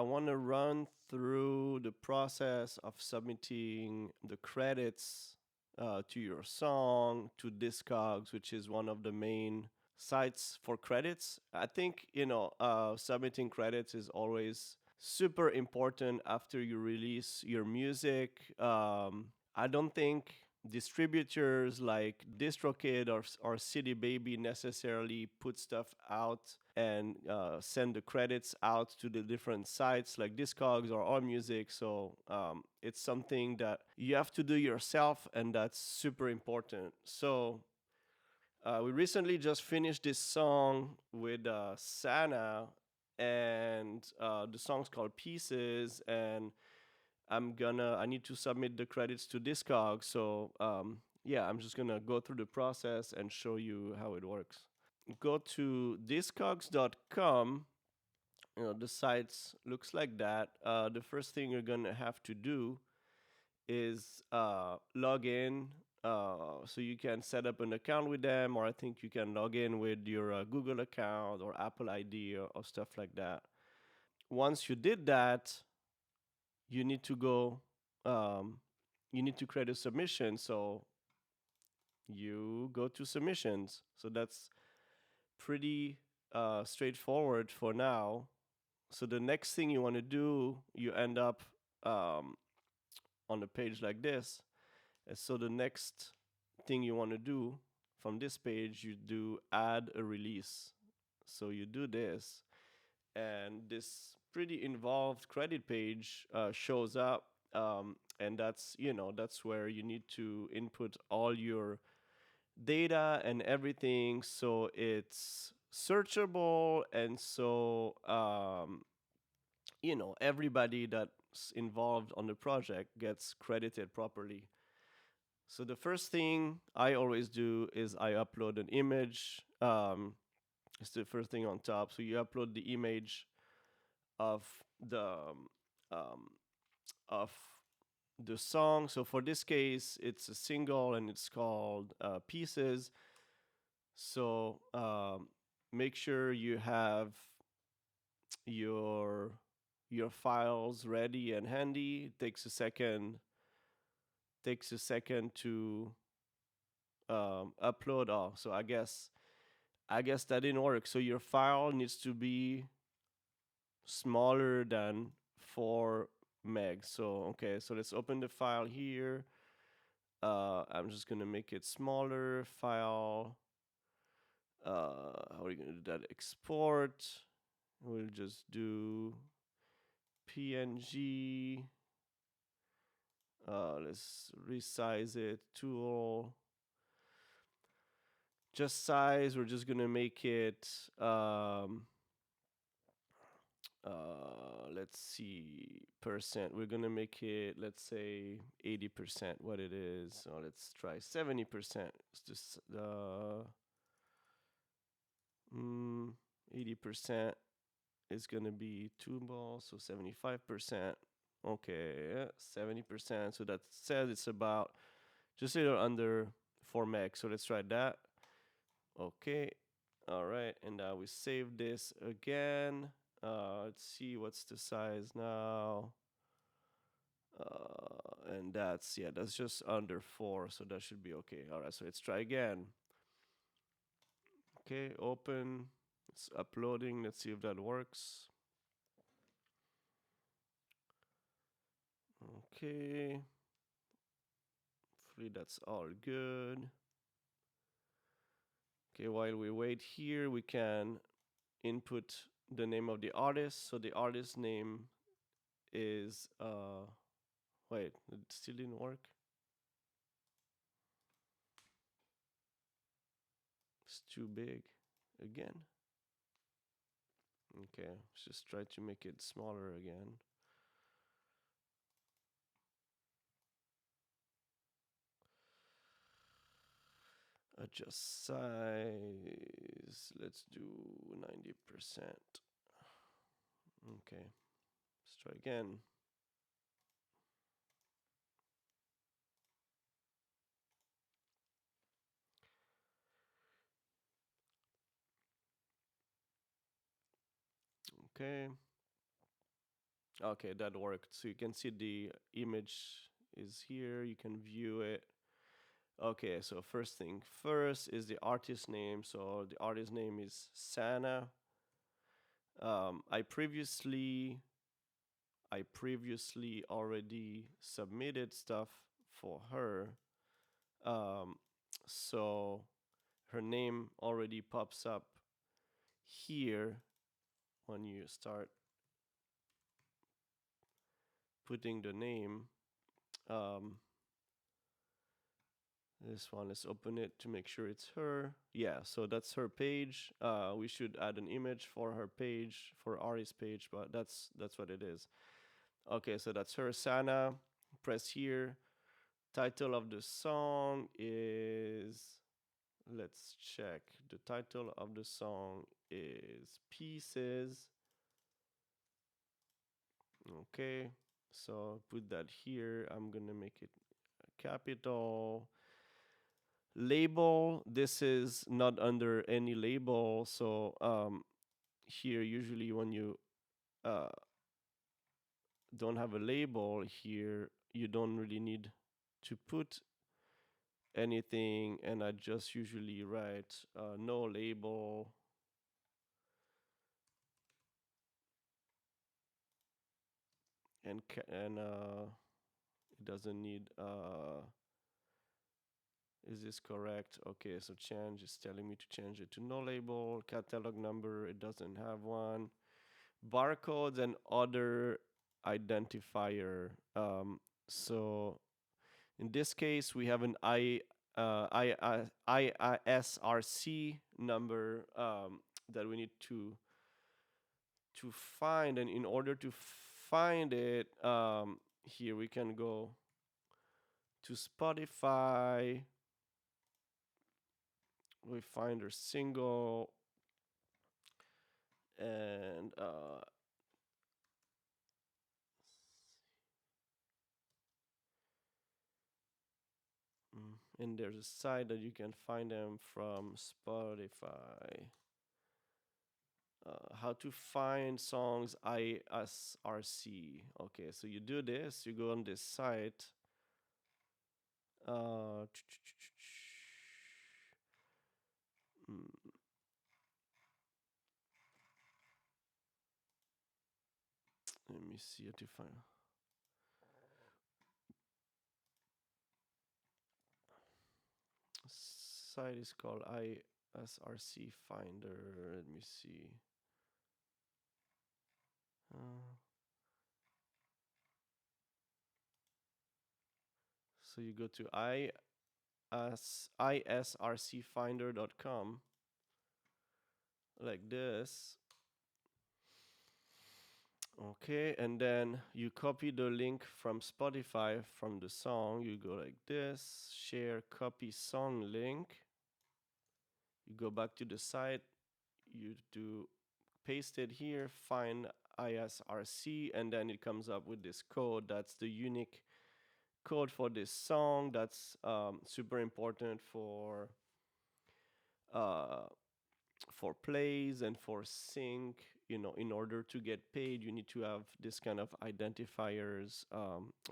I want to run through the process of submitting the credits to your song to Discogs, which is one of the main sites for credits. I think, submitting credits is always super important after you release your music. I don't think distributors like DistroKid or CD Baby necessarily put stuff out and send the credits out to the different sites like Discogs or AllMusic. So it's something that you have to do yourself, and that's super important. So we recently just finished this song with Sanna, and the song's called Pieces, and I need to submit the credits to Discogs. So yeah, I'm just gonna go through the process and show you how it works. Go to discogs.com. The site looks like that. The first thing you're gonna have to do is log in. So you can set up an account with them, or I think you can log in with your Google account or Apple ID or stuff like that. Once you did that, you need to go. You need to create a submission. So you go to submissions. So that's pretty straightforward for now. So the next thing you want to do, you end up on a page like this. And so the next thing you want to do from this page, you do add a release. So you do this, and this pretty involved credit page shows up, and that's where you need to input all your data and everything, so it's searchable, and so everybody that's involved on the project gets credited properly. So the first thing I always do is I upload an image. It's the first thing on top. So you upload the image of um, of the song. So for this case, it's a single and it's called Pieces. So make sure you have your files ready and handy. It takes a second to upload. Oh, so I guess that didn't work. So your file needs to be smaller than 4 megs. So okay, so let's open the file here. I'm just gonna make it smaller. File. How are you gonna do that? Export. We'll just do PNG. Let's resize it. Tool. Just size. We're just gonna make it. Let's see, percent. We're gonna make it, let's say 80% what it is. So let's try 70%. It's just 80% is gonna be 2 balls, so 75%. Okay, 70%. So that says it's about just a little under 4 meg. So let's try that. Okay, all right, and now we save this again. Let's see what's the size now. And that's just under 4, so that should be okay. All right, so let's try again. Okay, open. It's uploading. Let's see if that works. Okay. Hopefully that's all good. Okay, while we wait here, we can input the name of the artist. So the artist name is wait, it still didn't work. It's too big again. Okay, let's just try to make it smaller again. Adjust size. Let's do 90%. Okay, let's try again. Okay. Okay, that worked. So you can see the image is here. You can view it. Okay, so first thing first is the artist name. So the artist name is Sanna. I previously already submitted stuff for her. Um, so her name already pops up here when you start putting the name. Um, this one, let's open it to make sure it's her. Yeah, so that's her page. We should add an image for her page, for Ari's page, but that's what it is. Okay, so that's her, Sanna. Press here. Title of the song is, let's check. The title of the song is Pieces. Okay, so put that here. I'm gonna make it capital. Label, this is not under any label. So here, usually when you uh, don't have a label here, you don't really need to put anything, and I just usually write no label. And it doesn't need is this correct? Okay, so change is telling me to change it to no label. Catalog number, it doesn't have one. Barcodes and other identifier. So in this case, we have an ISRC number that we need to find, and in order to find it, here we can go to Spotify. We find our single, and and there's a site that you can find them from Spotify. How to find songs ISRC. Okay, so you do this, you go on this site. Uh, Let me see how to find. Site is called ISRC Finder. Let me see. So you go to isrcfinder.com like this. Okay, and then you copy the link from Spotify from the song. You go like this, share, copy song link. You go back to the site, you do paste it here, find ISRC, and then it comes up with this code. That's the unique code for this song. That's super important uh, for plays and for sync. In order to get paid, you need to have this kind of identifiers.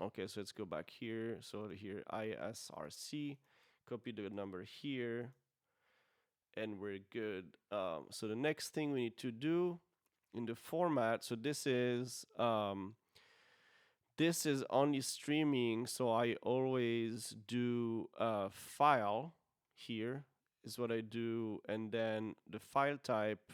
Okay, so let's go back here. So here, ISRC, copy the number here, and we're good. So the next thing we need to do in the format, so this is only streaming, so I always do file here is what I do, and then the file type,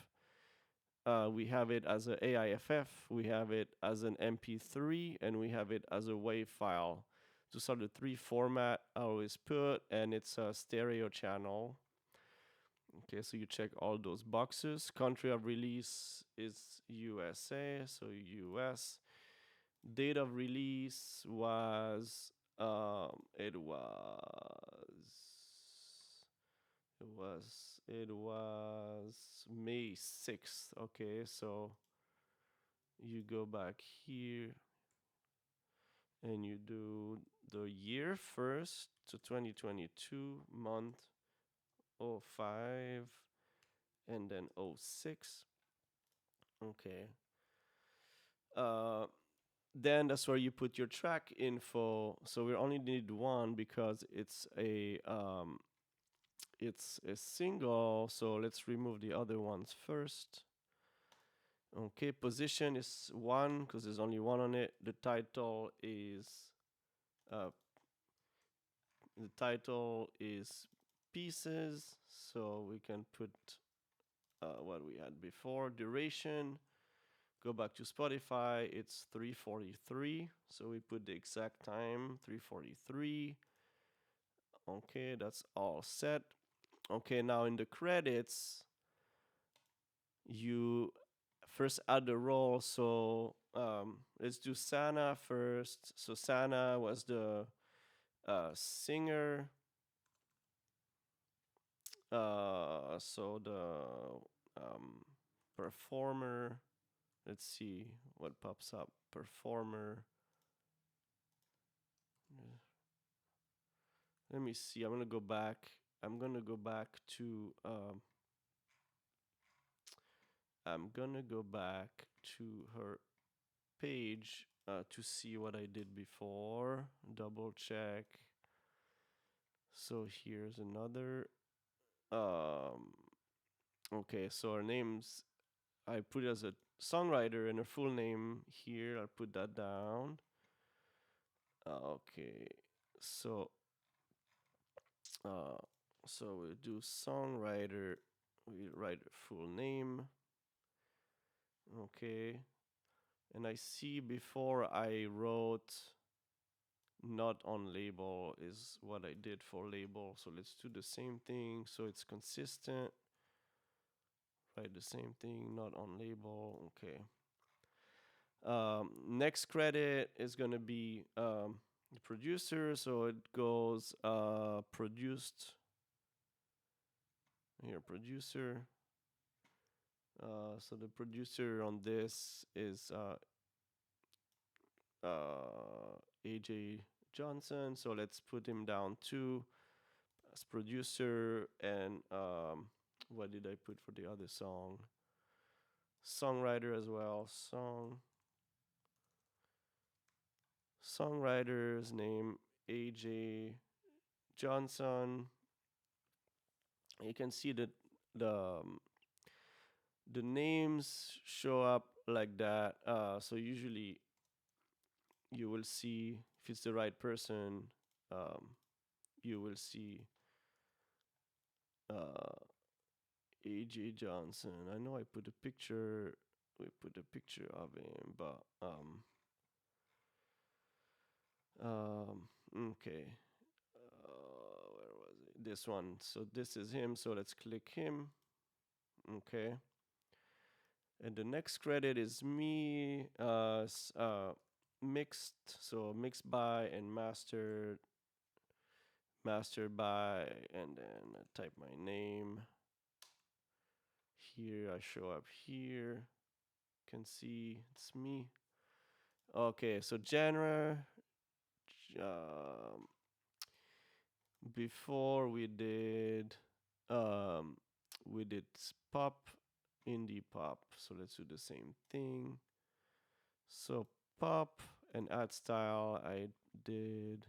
we have it as a AIFF, we have it as an MP3, and we have it as a WAV file. Those are the three format I always put, and it's a stereo channel. Okay, so you check all those boxes. Country of release is USA, so US. Date of release was it was May 6th. Okay, so you go back here and you do the year first, so 2022, month 05, and then 06. Okay. then that's where you put your track info. So we only need one because it's a single. So let's remove the other ones first. Okay, position is one because there's only one on it. Uh, the title is pieces, so we can put what we had before. Duration, go back to Spotify, it's 3:43, so we put the exact time, 3:43. Okay, that's all set. Okay, now in the credits, you first add the role. So let's do Sanna first. So Sanna was the singer. So the performer. Let's see what pops up. Performer. Let me see. I'm gonna go back. I'm gonna go back to. I'm gonna go back to her page to see what I did before. Double check. So here's another. Um, okay, so her name's. I put it as a songwriter and her full name here. I'll put that down. Okay, so uh, so we do songwriter. We write her full name. Okay, and I see before I wrote not on label is what I did for label. So let's do the same thing so it's consistent. Write the same thing, not on label. Okay. Next credit is gonna be the producer. So it goes produced. Here, producer. So the producer on this is AJ Johnson. So let's put him down too as producer. And what did I put for the other song? Songwriter as well. Songwriter's name AJ Johnson. You can see that the names show up like that. So usually you will see if it's the right person. You will see AJ Johnson. I know I put a picture. We put a picture of him, but okay. Where was it? This one. So this is him. So let's click him. Okay. And the next credit is me. Mixed. So mixed by and mastered by, and then I type my name. Here I show up here. You can see it's me. Okay, so genre. Um, Before we did pop, indie pop. So let's do the same thing. So pop and art style, I did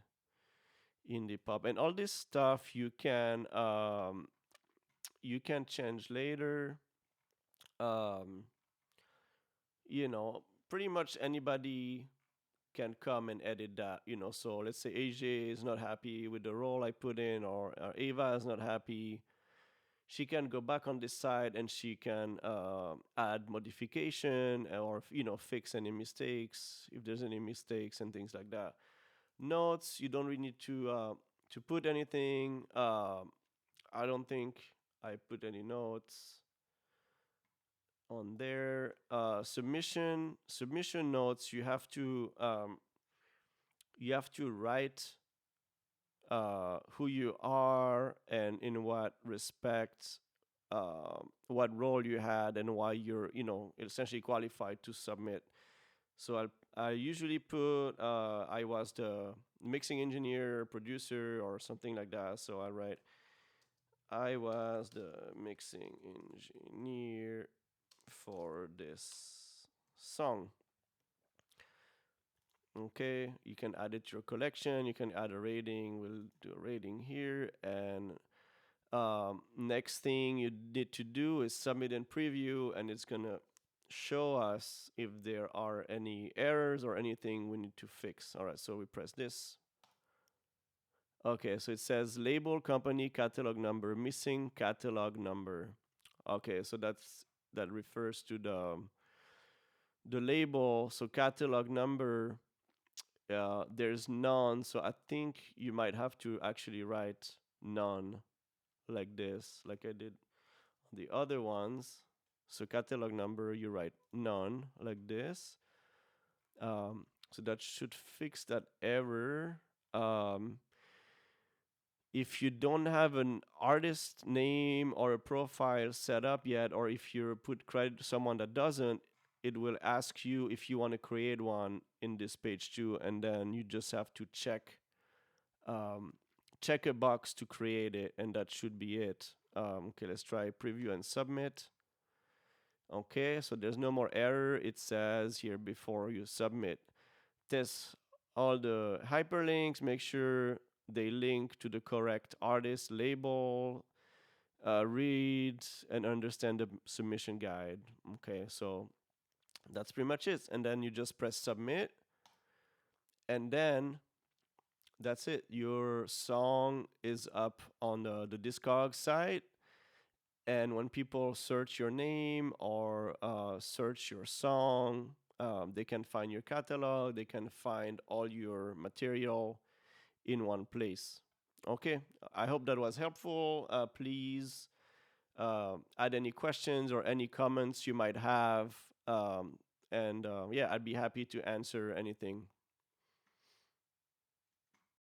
indie pop, and all this stuff you can change later. Um, Pretty much anybody can come and edit that. So let's say AJ is not happy with the role I put in, or Ava is not happy. She can go back on this side and she can add modification, or fix any mistakes if there's any mistakes and things like that. Notes, you don't really need to put anything. I don't think I put any notes on there. Submission notes, you have to write who you are and in what respect, what role you had, and why you're essentially qualified to submit. So I usually put I was the mixing engineer, producer, or something like that. So I write I was the mixing engineer for this song. Okay, you can add it to your collection. You can add a rating. We'll do a rating here. And next thing you need to do is submit and preview, and it's gonna show us if there are any errors or anything we need to fix. All right, so we press this. Okay, so it says label company catalog number missing catalog number. Okay, so that refers to the label. So catalog number, there's none. So I think you might have to actually write none like this, like I did on the other ones. So catalog number, you write none like this. So that should fix that error. Um, if you don't have an artist name or a profile set up yet, or if you put credit to someone that doesn't, it will ask you if you want to create one in this page too, and then you just have to um, check a box to create it, and that should be it. Okay, let's try preview and submit. Okay, so there's no more error. It says here before you submit, test all the hyperlinks, make sure they link to the correct artist label, read and understand the submission guide. Okay, so that's pretty much it. And then you just press submit, and then that's it. Your song is up on the Discogs site. And when people search your name or search your song, they can find your catalog, they can find all your material in one place. Okay, I hope that was helpful. Please add any questions or any comments you might have. And yeah, I'd be happy to answer anything.